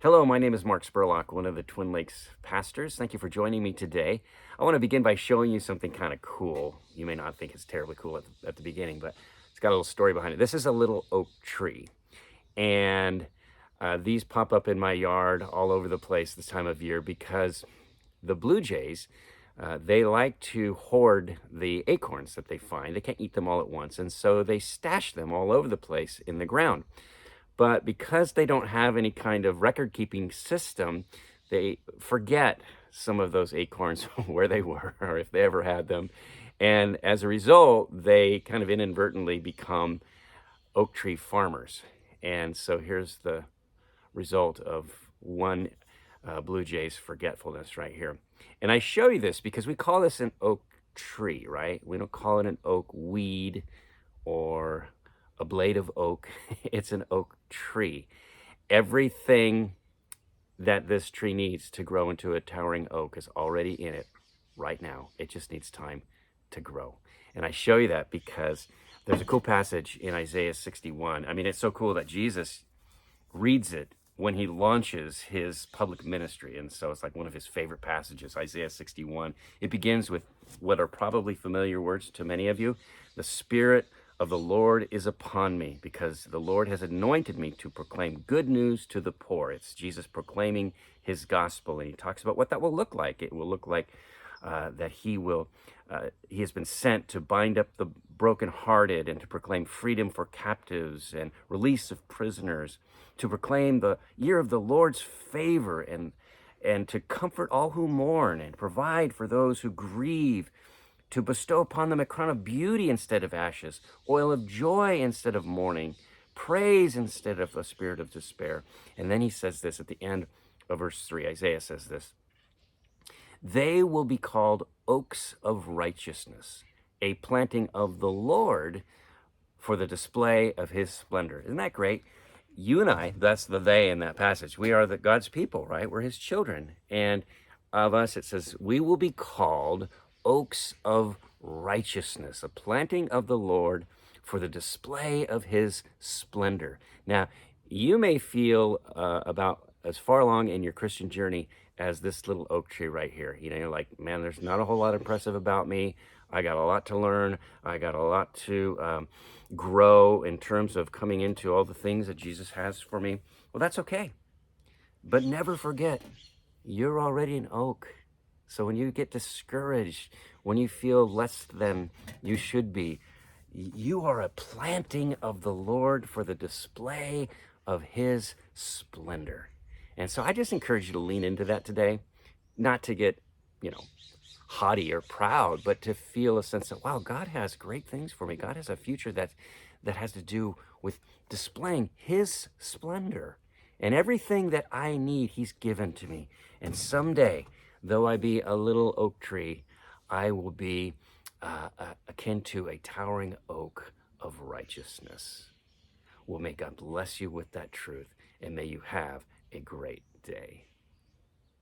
Hello, my name is Mark Spurlock, one of the Twin Lakes pastors. Thank you for joining me today. I want to begin by showing you something kind of cool. You may not think it's terribly cool at the beginning, but it's got a little story behind it. This is a little oak tree, and these pop up in my yard all over the place this time of year because the blue jays, they like to hoard the acorns that they find. They can't eat them all at once, and so they stash them all over the place in the ground. But because they don't have any kind of record keeping system, they forget some of those acorns where they were or if they ever had them. And as a result, they kind of inadvertently become oak tree farmers. And so here's the result of one blue jay's forgetfulness right here. And I show you this because we call this an oak tree, right? We don't call it an oak weed or a blade of oak. It's an oak tree. Everything that this tree needs to grow into a towering oak is already in it right now. It just needs time to grow. And I show you that because there's a cool passage in Isaiah 61. I mean, it's so cool that Jesus reads it when he launches his public ministry. And so it's like one of his favorite passages, Isaiah 61. It begins with what are probably familiar words to many of you. The Spirit of the Lord is upon me because the Lord has anointed me to proclaim good news to the poor. It's Jesus proclaiming his gospel. And he talks about what that will look like. It will look like that he has been sent to bind up the brokenhearted and to proclaim freedom for captives and release of prisoners, to proclaim the year of the Lord's favor and to comfort all who mourn and provide for those who grieve, to bestow upon them a crown of beauty instead of ashes, oil of joy instead of mourning, praise instead of a spirit of despair. And then he says this at the end of verse 3. Isaiah says this: they will be called oaks of righteousness, a planting of the Lord for the display of his splendor. Isn't that great? You and I, that's the they in that passage. We are God's people, right? We're his children. And of us, it says, we will be called oaks of righteousness, a planting of the Lord for the display of his splendor. Now, you may feel about as far along in your Christian journey as this little oak tree right here. You know, you're like, man, there's not a whole lot impressive about me. I got a lot to learn. I got a lot to grow in terms of coming into all the things that Jesus has for me. Well, that's okay. But never forget, you're already an oak. So when you get discouraged, when you feel less than you should be, you are a planting of the Lord for the display of his splendor. And so I just encourage you to lean into that today, not to get, haughty or proud, but to feel a sense that, wow, God has great things for me. God has a future that has to do with displaying his splendor. And everything that I need, he's given to me. And someday, though I be a little oak tree, I will be akin to a towering oak of righteousness. Well, may God bless you with that truth, and may you have a great day.